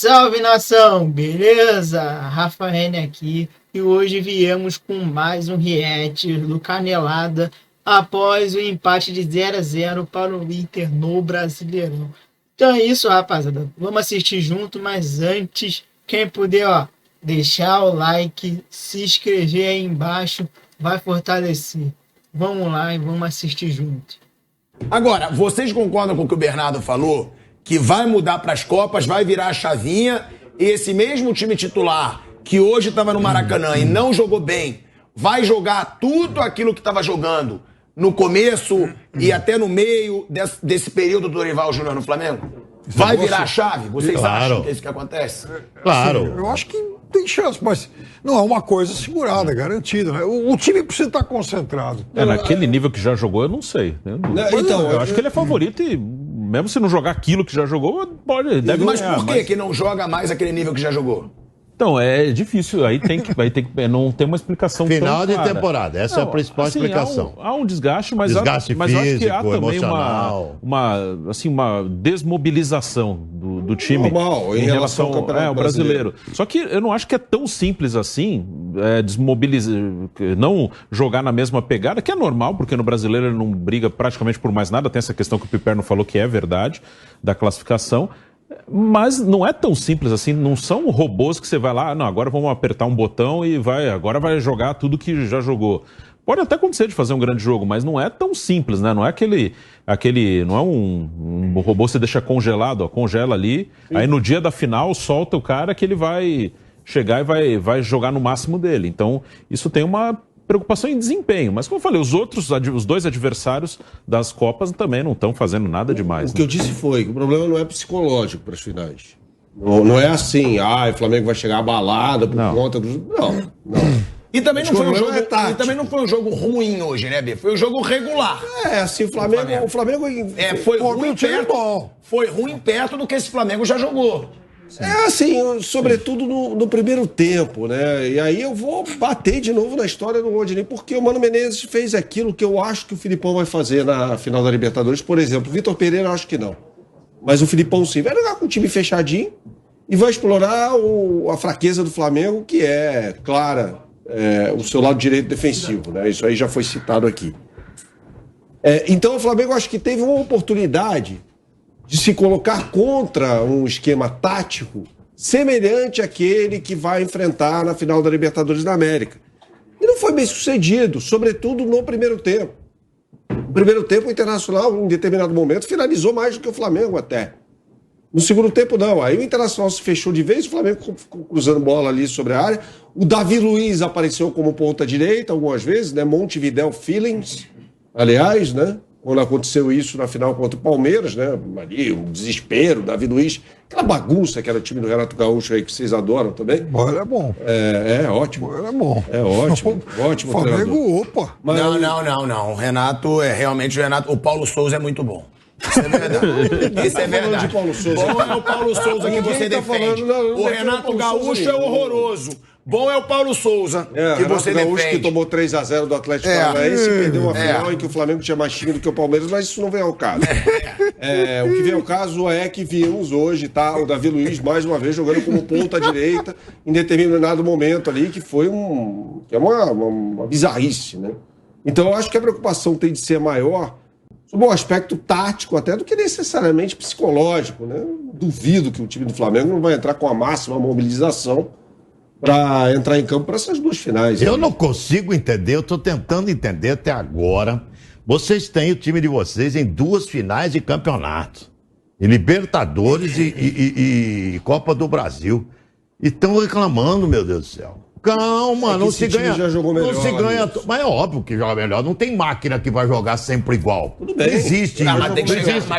Salve nação, beleza? Rafa Rene aqui e hoje viemos com mais um react do Canelada após o empate de 0-0 para o Inter no Brasileirão. Então é isso, rapaziada. Vamos assistir junto, mas antes, quem puder, deixar o like, se inscrever aí embaixo, vai fortalecer. Vamos lá e vamos assistir junto. Agora, vocês concordam com o que o Bernardo falou? Que vai mudar para as Copas, vai virar a chavinha, e esse mesmo time titular, que hoje estava no Maracanã e não jogou bem, vai jogar tudo aquilo que estava jogando no começo e até no meio desse período do Dorival Júnior no Flamengo? Vai virar a chave? Vocês acham que é isso que acontece? Claro. Sim, eu acho que tem chance, mas não é uma coisa segurada, garantida, né? O time precisa estar concentrado. Naquele nível que já jogou, eu não sei. Eu acho que ele é favorito e mesmo se não jogar aquilo que já jogou, deve Mas ganhar. Por que não joga mais aquele nível que já jogou? Então, é difícil. Aí tem que não tem uma explicação Final tão de clara. temporada, essa é a principal explicação. Há um desgaste, mas Desgaste mas eu acho que há físico, também emocional. uma desmobilização do time Normal, em relação ao Campeonato Brasileiro. Só que eu não acho que é tão simples assim desmobilizar, não jogar na mesma pegada, que é normal, porque no Brasileiro ele não briga praticamente por mais nada. Tem essa questão que o Piperno falou que é verdade, da classificação. Mas não é tão simples assim, não são robôs que você vai lá, não, agora vamos apertar um botão e agora vai jogar tudo que já jogou. Pode até acontecer de fazer um grande jogo, mas não é tão simples, né? Não é aquele não é um robô que você deixa congelado, congela ali, aí no dia da final solta o cara que ele vai chegar e vai jogar no máximo dele. Então, isso tem uma preocupação em desempenho, mas como eu falei, os dois adversários das Copas também não estão fazendo nada demais. O que eu disse foi que o problema não é psicológico para as finais. Não é assim, o Flamengo vai chegar abalado por conta do... Não. E também não foi um jogo tático. ruim hoje, né, B? Foi um jogo regular. Assim, o Flamengo Foi ruim perto do que esse Flamengo já jogou. Sobretudo no primeiro tempo, né? E aí eu vou bater de novo na história do Rodinei, porque o Mano Menezes fez aquilo que eu acho que o Filipão vai fazer na final da Libertadores. Por exemplo, o Vitor Pereira eu acho que não. Mas o Filipão sim. Vai jogar com o time fechadinho e vai explorar a fraqueza do Flamengo, que é, clara, o seu lado direito defensivo, né? Isso aí já foi citado aqui. Então o Flamengo acho que teve uma oportunidade de se colocar contra um esquema tático semelhante àquele que vai enfrentar na final da Libertadores da América. E não foi bem sucedido, sobretudo no primeiro tempo. No primeiro tempo, o Internacional, em determinado momento, finalizou mais do que o Flamengo até. No segundo tempo, não. Aí o Internacional se fechou de vez, o Flamengo ficou cruzando bola ali sobre a área. O Davi Luiz apareceu como ponta direita algumas vezes, né? Montevidéu Feelings, aliás, né? Quando aconteceu isso na final contra o Palmeiras, né? Ali, um desespero, Davi Luiz, aquela bagunça que era o time do Renato Gaúcho aí, que vocês adoram também. Ele é bom. Ótimo. Ele é bom. É ótimo. Ótimo Flamengo, treinador. opa. Mas Não. O Renato o Paulo Souza é muito bom. Isso é verdade. Isso é verdade. de Paulo Souza. Bom é o Paulo Souza que você defende. O Renato Gaúcho é horroroso. Bom é o Paulo Souza que você Gaúcho defende. que tomou 3-0 do Atlético Paranaense e perdeu uma final em que o Flamengo tinha mais time do que o Palmeiras, mas isso não vem ao caso. O que vem ao caso é que vimos hoje, o Davi Luiz mais uma vez jogando como ponta direita em determinado momento ali, que foi uma bizarrice, né? Então eu acho que a preocupação tem de ser maior sobre um aspecto tático até do que necessariamente psicológico, né? Duvido que o time do Flamengo não vai entrar com a máxima mobilização para entrar em campo para essas duas finais. Eu não consigo entender, eu estou tentando entender até agora. Vocês têm o time de vocês em duas finais de campeonato. Em Libertadores e Copa do Brasil. E estão reclamando, meu Deus do céu. Calma, não se ganha. Já jogou melhor, não se ganha. Mas é óbvio que joga melhor. Não tem máquina que vai jogar sempre igual. Tudo bem. Não existe. Mas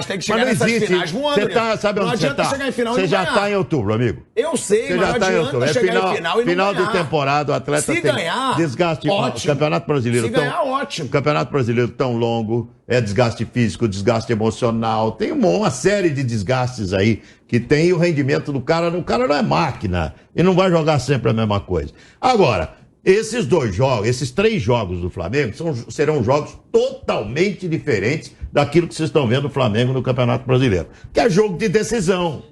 tem que chegar nessas finais voando. Você tá, sabe onde você tá? Chegar em final você e já ganhar. tá em outubro, amigo. Eu sei, Você mas já não tá em adianta outubro. É chegar em final e não final ganhar. de temporada, o atleta Se tem ganhar, desgaste. ótimo. O Campeonato Brasileiro Se ganhar, ótimo. O Campeonato Brasileiro tão longo, desgaste físico, desgaste emocional, tem uma série de desgastes aí que tem o rendimento do cara. O cara não é máquina e não vai jogar sempre a mesma coisa. Agora, esses três jogos do Flamengo serão jogos totalmente diferentes daquilo que vocês estão vendo o Flamengo no Campeonato Brasileiro, que é jogo de decisão.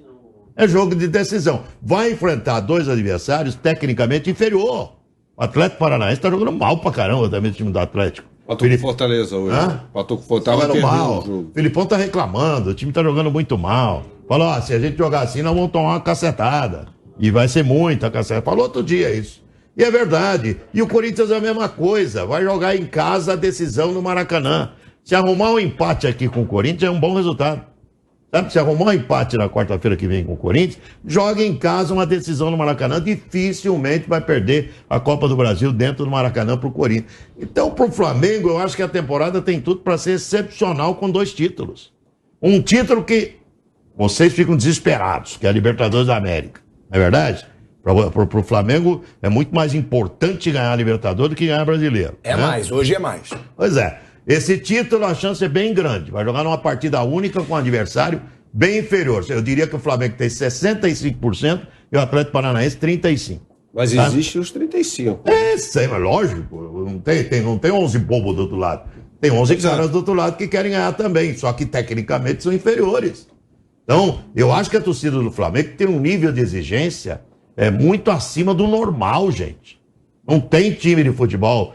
É jogo de decisão. Vai enfrentar dois adversários tecnicamente inferior. O Atlético Paranaense está jogando mal pra caramba também, o time do Atlético. Patou com Fortaleza hoje. Patou com Fortaleza. Jogando mal. O Filipão tá reclamando, o time tá jogando muito mal. Falou, ó, se a gente jogar assim, nós vamos tomar uma cacetada. E vai ser muita cacetada. Falou outro dia isso. E é verdade. E o Corinthians é a mesma coisa. Vai jogar em casa a decisão no Maracanã. Se arrumar um empate aqui com o Corinthians, é um bom resultado. Sabe? Se arrumar um empate na quarta-feira que vem com o Corinthians, joga em casa uma decisão no Maracanã, dificilmente vai perder a Copa do Brasil dentro do Maracanã pro Corinthians. Então, pro Flamengo, eu acho que a temporada tem tudo para ser excepcional com 2 títulos. Um título que vocês ficam desesperados, que é a Libertadores da América. Não é verdade? Pro Flamengo é muito mais importante ganhar a Libertadores do que ganhar a Brasileiro. É, né? Mais, hoje é mais. Pois é. Esse título, a chance é bem grande. Vai jogar numa partida única com um adversário bem inferior. Eu diria que o Flamengo tem 65% e o Atlético Paranaense 35%. Mas existem os 35%. Sei, mas lógico. Não tem 11 bobos do outro lado. Tem 11 caras do outro lado que querem ganhar também. Só que tecnicamente são inferiores. Então, eu acho que a torcida do Flamengo tem um nível de exigência muito acima do normal, gente. Não tem time de futebol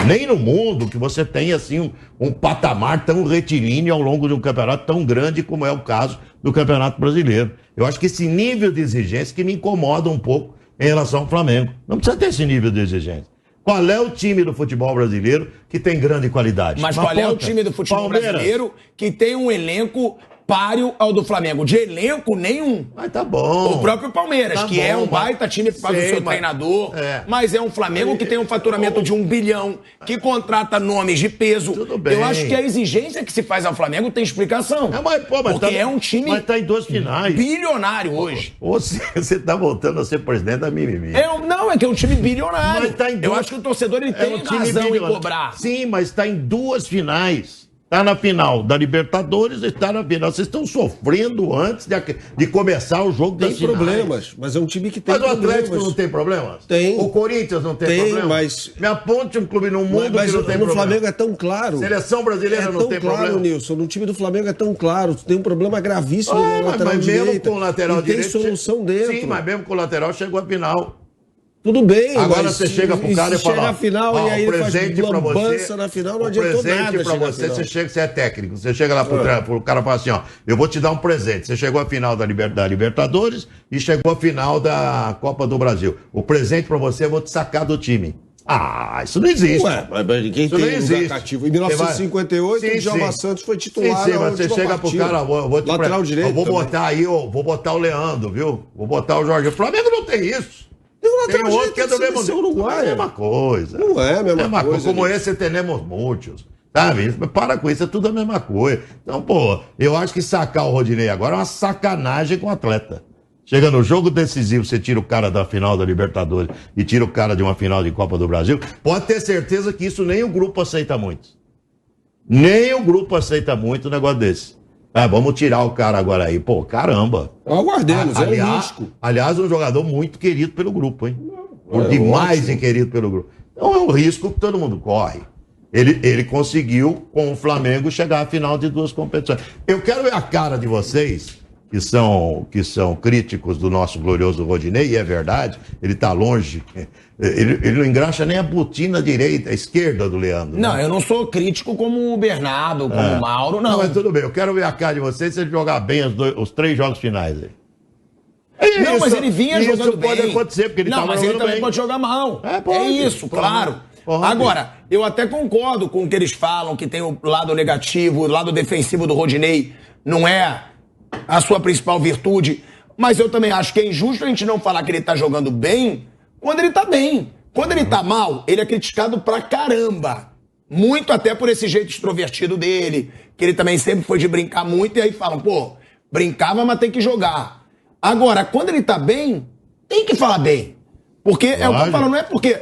nem no mundo que você tenha assim um patamar tão retilíneo ao longo de um campeonato tão grande como é o caso do Campeonato Brasileiro. Eu acho que esse nível de exigência que me incomoda um pouco em relação ao Flamengo. Não precisa ter esse nível de exigência. Qual é o time do futebol brasileiro que tem grande qualidade? Mas qual é o time do futebol brasileiro que tem um elenco páreo ao do Flamengo? De elenco, nenhum. Mas tá bom. O próprio Palmeiras, tá que bom, é um baita time por causa do seu treinador, mas é um Flamengo que tem um faturamento de 1 bilhão, que contrata nomes de peso. Tudo bem. Eu acho que a exigência que se faz ao Flamengo tem explicação. Porque é um time mas tá em 2 finais. Bilionário hoje. Ou você tá voltando a ser presidente da mimimi. Não, é que é um time bilionário. Mas tá em Eu acho que o torcedor ele tem razão em cobrar. Sim, mas tá em 2 finais. Está na final da Libertadores e está na final. Vocês estão sofrendo antes de começar o jogo das finais. Tem problemas, mas é um time que tem problemas. Mas o Atlético não tem problemas? Tem. O Corinthians não tem problemas? Mas... Me aponte um clube no mundo que não tem problema. No Flamengo é tão claro. Seleção brasileira não tem problema? É tão claro, Nilson. No time do Flamengo é tão claro. Tem um problema gravíssimo no lateral mas direito. Mesmo com o lateral direito... tem solução dentro. Sim, mas mesmo com o lateral chegou à final. Tudo bem, agora você chega pro cara e fala... Chega à final e aí ele faz lambança na final, não adiantou nada. Presente pra você é técnico. Você chega lá pro cara e fala assim, ó, eu vou te dar um presente. Você chegou à final da Libertadores e chegou à final da Copa do Brasil. O presente pra você eu vou te sacar do time. Ah, isso não existe. Ué, mas quem tem lugar cativo? Em 1958, o Djalma Santos foi titular. Sim, mas você chega pro cara, lateral direito. Eu vou botar aí, vou botar o Leandro, viu? Vou botar o Jorge. O Flamengo não tem isso. Tem um outro que é do mesmo Uruguai. É a mesma coisa. Não é a mesma coisa. Como esse temos muitos. Sabe? Para com isso, é tudo a mesma coisa. Então, pô, eu acho que sacar o Rodinei agora é uma sacanagem com o atleta. Chega no jogo decisivo, você tira o cara da final da Libertadores e tira o cara de uma final de Copa do Brasil, pode ter certeza que isso nem o grupo aceita muito. Nem o grupo aceita muito um negócio desse. Vamos tirar o cara agora aí. Pô, caramba. Aguardemos, é um risco. Aliás, um jogador muito querido pelo grupo, hein? Demais querido pelo grupo. Então é um risco que todo mundo corre. Ele conseguiu, com o Flamengo, chegar à final de 2 competições. Eu quero ver a cara de vocês, que são críticos do nosso glorioso Rodinei, e é verdade, ele tá longe. Ele não engraxa nem a botina direita, a esquerda do Leandro. Não, eu não sou crítico como o Bernardo, como o Mauro, não. Mas tudo bem, eu quero ver a cara de vocês se ele jogar bem os 3 jogos finais aí. Não, mas ele vinha jogando bem. Isso pode acontecer, porque ele não, mas ele também bem. Pode jogar mal. Pode, é isso, claro. Agora, eu até concordo com o que eles falam, que tem o lado negativo, o lado defensivo do Rodinei não é a sua principal virtude, mas eu também acho que é injusto a gente não falar que ele tá jogando bem quando ele tá bem. Quando ele tá mal, ele é criticado pra caramba. Muito até por esse jeito extrovertido dele, que ele também sempre foi de brincar muito, e aí falam, pô, brincava, mas tem que jogar. Agora, quando ele tá bem, tem que falar bem. Porque é o que eu falo, não é porque,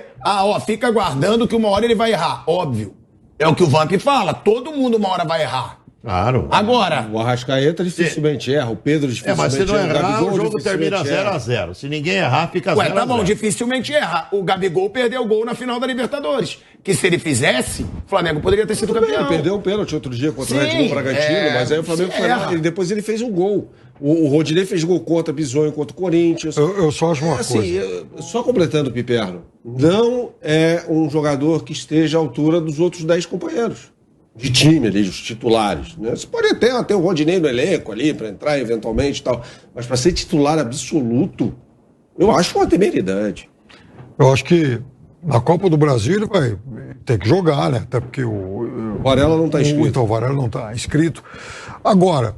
fica aguardando que uma hora ele vai errar. Óbvio. É o que o Vamp fala, todo mundo uma hora vai errar. Claro. Agora, O Arrascaeta dificilmente erra, o Pedro dificilmente Mas se não erra, errar, Gabigol o jogo termina dificilmente 0x0. Se ninguém errar, fica 0x0. ué, tá bom, dificilmente erra. O Gabigol perdeu o gol na final da Libertadores. Que se ele fizesse, o Flamengo poderia ter sido campeão. Ele perdeu um pênalti outro dia contra o Sim, Red Bull Bragantino, mas aí o Flamengo foi lá e depois ele fez um gol. O Rodinei fez gol contra, Bisonho contra o Corinthians. Eu só acho uma Assim, coisa. só completando o Piperno, não é um jogador que esteja à altura dos outros 10 companheiros de time ali, os titulares. Né? Você pode até ter o Rodinei no elenco ali para entrar eventualmente e tal, mas para ser titular absoluto, eu acho uma temeridade. Eu acho que na Copa do Brasil ele vai ter que jogar, né? Até porque O Varela não está inscrito. Então, o Varela não está inscrito. Agora,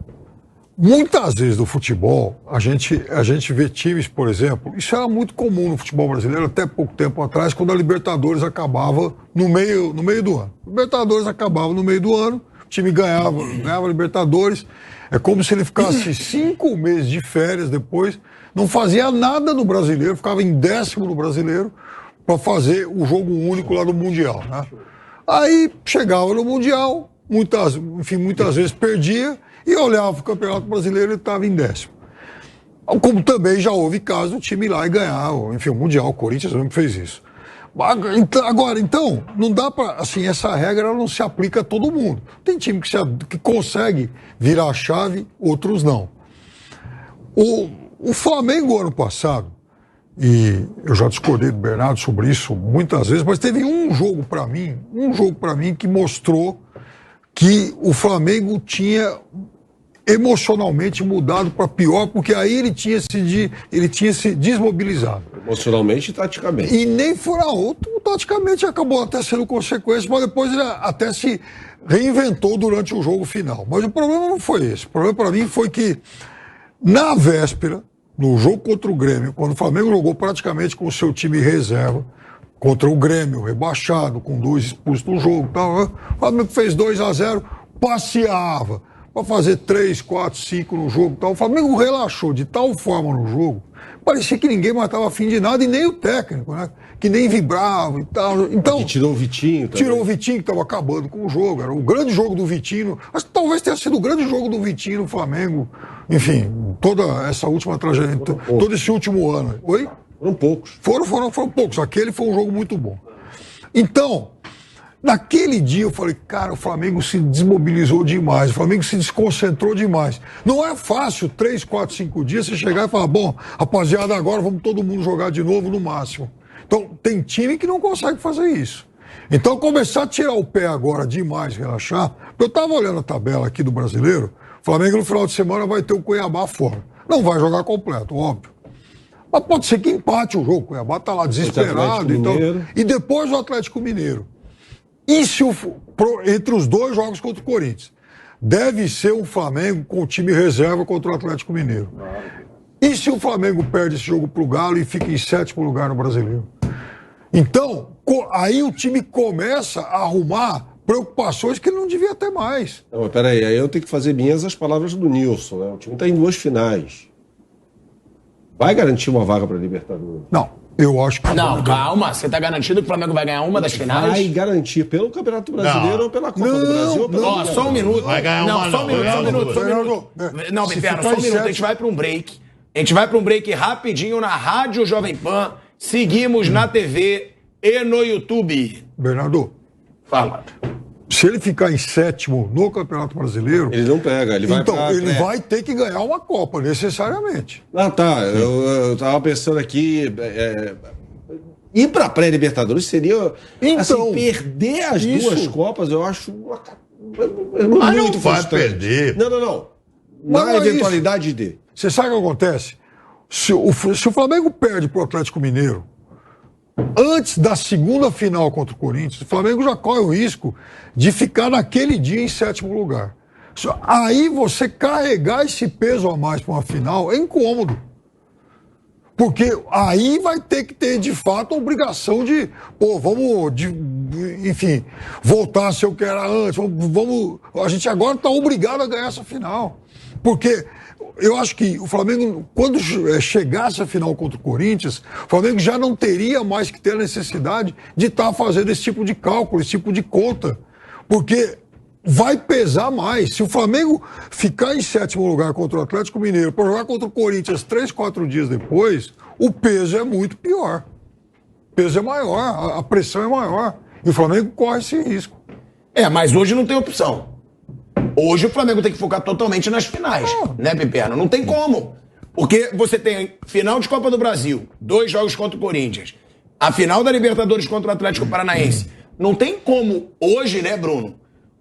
muitas vezes no futebol, a gente vê times, por exemplo, isso era muito comum no futebol brasileiro até pouco tempo atrás, quando a Libertadores acabava no meio do ano. A Libertadores acabava no meio do ano, o time ganhava a Libertadores, é como se ele ficasse 5 meses de férias depois, não fazia nada no brasileiro, ficava em 10º no brasileiro para fazer o jogo único lá no Mundial, né? Aí chegava no Mundial, muitas vezes perdia, e olhava para o Campeonato Brasileiro e estava em 10º. Como também já houve caso do time ir lá e ganhar, enfim, o Mundial, o Corinthians mesmo fez isso. Agora, então, não dá para, assim, essa regra não se aplica a todo mundo. Tem time que consegue virar a chave, outros não. O Flamengo, ano passado, e eu já discordei do Bernardo sobre isso muitas vezes, mas teve um jogo para mim que mostrou que o Flamengo tinha emocionalmente mudado para pior, porque aí ele tinha se desmobilizado. Emocionalmente e taticamente. E nem fora outro, taticamente acabou até sendo consequência, mas depois ele até se reinventou durante o jogo final. Mas o problema não foi esse. O problema para mim foi que, na véspera, no jogo contra o Grêmio, quando o Flamengo jogou praticamente com o seu time reserva, contra o Grêmio, rebaixado, com 2 expulsos no jogo, o Flamengo fez 2-0, passeava para fazer 3, 4, 5 no jogo, tal. O Flamengo relaxou de tal forma no jogo, parecia que ninguém mais estava afim de nada, e nem o técnico, né? Que nem vibrava e tal. Então, tirou o Vitinho também. Tirou o Vitinho, que estava acabando com o jogo, era o grande jogo do Vitinho, mas talvez tenha sido o grande jogo do Vitinho no Flamengo, enfim, toda essa última trajetória, todo esse último ano. Oi? Foram poucos. Foram poucos. Aquele foi um jogo muito bom. Então, naquele dia eu falei, cara, o Flamengo se desmobilizou demais, o Flamengo se desconcentrou demais. Não é fácil, 3, 4, 5 dias, você chegar e falar, bom, rapaziada, agora vamos todo mundo jogar de novo no máximo. Então, tem time que não consegue fazer isso. Então, começar a tirar o pé agora demais, relaxar. Eu estava olhando a tabela aqui do Brasileiro, o Flamengo no final de semana vai ter o Cuiabá fora. Não vai jogar completo, óbvio. Mas pode ser que empate o jogo. O Cuiabá está lá desesperado. Então, e depois o Atlético Mineiro. E se entre os 2 jogos contra o Corinthians? Deve ser um Flamengo com o time reserva contra o Atlético Mineiro. E se o Flamengo perde esse jogo para o Galo e fica em 7º lugar no Brasileiro? Então, aí o time começa a arrumar preocupações que ele não devia ter mais. Não, mas peraí, aí eu tenho que fazer minhas as palavras do Nilson, né? O time está em 2 finais. Vai garantir uma vaga para a Libertadores? Não, eu acho que... Não, calma. Você tá garantido que o Flamengo vai ganhar uma das finais? Vai garantir pelo Campeonato Brasileiro ou pela Copa do Brasil? Ou pela Ó, só um minuto. Vai ganhar uma, só um minuto. Não, Piperno, só um minuto. A gente vai para um break. A gente vai para um break rapidinho na Rádio Jovem Pan. Seguimos na TV e no YouTube. Bernardo, Fala. se ele ficar em 7º no Campeonato Brasileiro... Ele não pega, ele vai ele vai ter que ganhar uma Copa, necessariamente. Ah, tá. Eu tava pensando aqui... ir pra pré-Libertadores seria... Então, assim, perder as isso. 2 Copas, eu acho... Mas não muito vai frustrante. perder. Não. Mas Na não é eventualidade de... Você sabe o que acontece? Se o Flamengo perde pro Atlético Mineiro, antes da segunda final contra o Corinthians, o Flamengo já corre o risco de ficar naquele dia em 7º lugar. Aí você carregar esse peso a mais para uma final é incômodo. Porque aí vai ter que ter, de fato, a obrigação de, enfim, voltar a ser o que era antes. A gente agora está obrigado a ganhar essa final. Porque eu acho que o Flamengo, quando chegasse a final contra o Corinthians, o Flamengo já não teria mais que ter a necessidade de estar fazendo esse tipo de cálculo, esse tipo de conta. Porque vai pesar mais. Se o Flamengo ficar em 7º lugar contra o Atlético Mineiro, para jogar contra o Corinthians 3, 4 dias depois, o peso é muito pior. O peso é maior, a pressão é maior. E o Flamengo corre esse risco. Mas hoje não tem opção. Hoje o Flamengo tem que focar totalmente nas finais, né, Piperno? Não tem como. Porque você tem final de Copa do Brasil, 2 jogos contra o Corinthians, a final da Libertadores contra o Atlético Paranaense. Não tem como hoje, né, Bruno,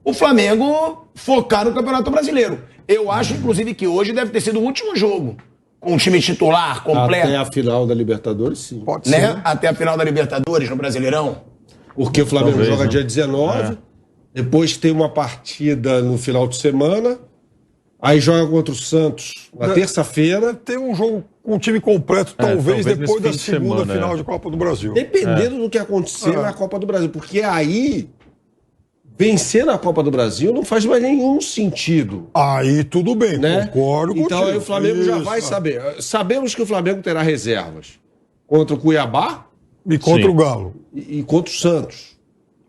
o Flamengo focar no Campeonato Brasileiro. Eu acho, inclusive, que hoje deve ter sido o último jogo com o time titular completo. Até a final da Libertadores, sim. Pode Né? ser. Até a final da Libertadores no Brasileirão. Porque o Flamengo Talvez, joga né? dia 19, depois tem uma partida no final de semana, aí joga contra o Santos na terça-feira. Tem um jogo com o time completo, talvez talvez depois da nesse fim de segunda semana, final de Copa do Brasil. Dependendo do que acontecer na Copa do Brasil. Porque aí, vencer na Copa do Brasil não faz mais nenhum sentido. Aí tudo bem, Né? concordo contigo. Então aí o Flamengo já Isso. vai saber. Sabemos que o Flamengo terá reservas contra o Cuiabá E contra Sim. o Galo. e contra o Santos.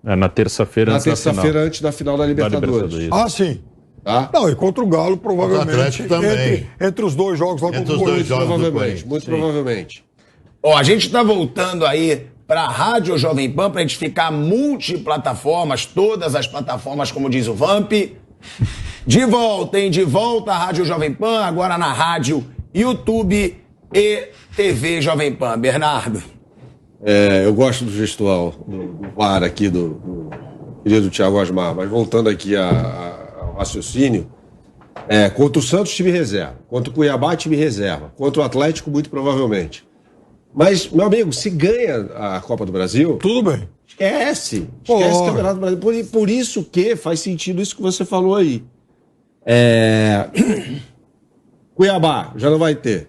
Na terça-feira Na antes da final. terça-feira antes da final da Libertadores. isso. Ah, sim. Tá? Não, e contra o Galo, provavelmente. Contra o Atlético também. Entre os dois jogos lá Entre contra o os dois Corinthians. jogos. do Provavelmente, Corinthians, muito sim. provavelmente. Ó, a gente tá voltando aí pra Rádio Jovem Pan pra gente ficar multiplataformas, todas as plataformas, como diz o Vamp. De volta, hein? De volta à Rádio Jovem Pan, agora na rádio, YouTube e TV Jovem Pan. Bernardo. Eu gosto do gestual do VAR aqui do querido Thiago Asmar, mas voltando aqui ao raciocínio, contra o Santos, time reserva. Contra o Cuiabá, time reserva. Contra o Atlético, muito provavelmente. Mas, meu amigo, se ganha a Copa do Brasil, Tudo bem. esquece. Pô. Esquece o Campeonato Brasileiro. Por isso que faz sentido isso que você falou aí. Cuiabá, já não vai ter.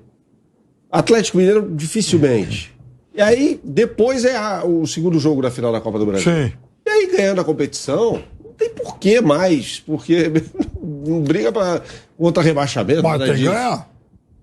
Atlético Mineiro, dificilmente. E aí, depois o segundo jogo da final da Copa do Brasil. Sim. E aí, ganhando a competição, não tem porquê mais. Porque não briga contra rebaixamento. Mas nada tem que disso. ganhar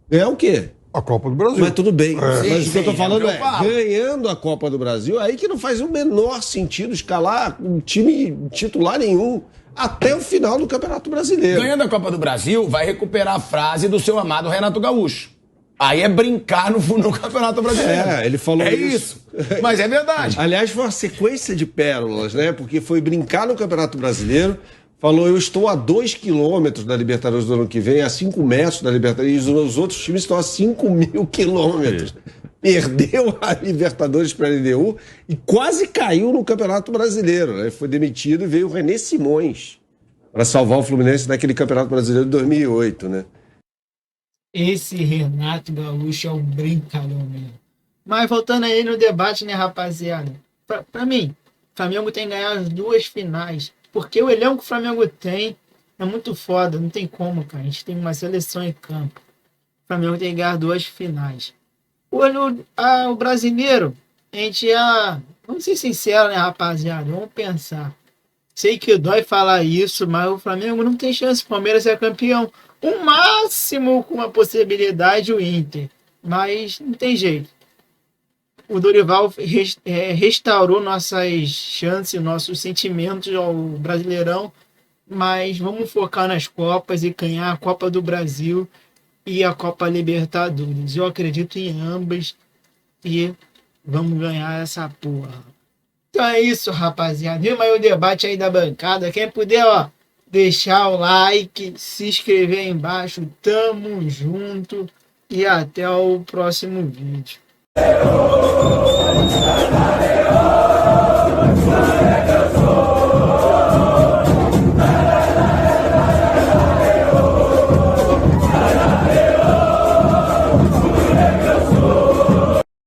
Ganhar o quê? a Copa do Brasil. Mas tudo bem. Mas o que eu tô sim, falando é o que eu falo. ganhando a Copa do Brasil, aí que não faz o menor sentido escalar um time titular nenhum até o final do Campeonato Brasileiro. Ganhando a Copa do Brasil, vai recuperar a frase do seu amado Renato Gaúcho. Aí é brincar no Campeonato Brasileiro. Ele falou isso. Mas é verdade. Aliás, foi uma sequência de pérolas, né? Porque foi brincar no Campeonato Brasileiro, falou, eu estou a 2 quilômetros da Libertadores do ano que vem, a 5 metros da Libertadores, e os outros times estão a 5.000 quilômetros. Perdeu a Libertadores para a LDU e quase caiu no Campeonato Brasileiro, né? Foi demitido e veio o René Simões para salvar o Fluminense naquele Campeonato Brasileiro de 2008, né? Esse Renato Gaúcho é um brincalhão mesmo. Mas voltando aí no debate, né, rapaziada? Pra mim, o Flamengo tem que ganhar as 2 finais. Porque o elenco que o Flamengo tem é muito foda. Não tem como, cara. A gente tem uma seleção em campo. O Flamengo tem que ganhar 2 finais. O brasileiro, a gente vamos ser sinceros, né, rapaziada? Vamos pensar. Sei que dói falar isso, mas o Flamengo não tem chance. O Palmeiras é campeão. O máximo com uma possibilidade o Inter. Mas não tem jeito. O Dorival restaurou nossas chances, nossos sentimentos ao Brasileirão. Mas vamos focar nas Copas e ganhar a Copa do Brasil e a Copa Libertadores. Eu acredito em ambas e vamos ganhar essa porra. Então é isso, rapaziada. Viu aí o debate aí da bancada. Quem puder, deixar o like, se inscrever aí embaixo. Tamo junto e até o próximo vídeo.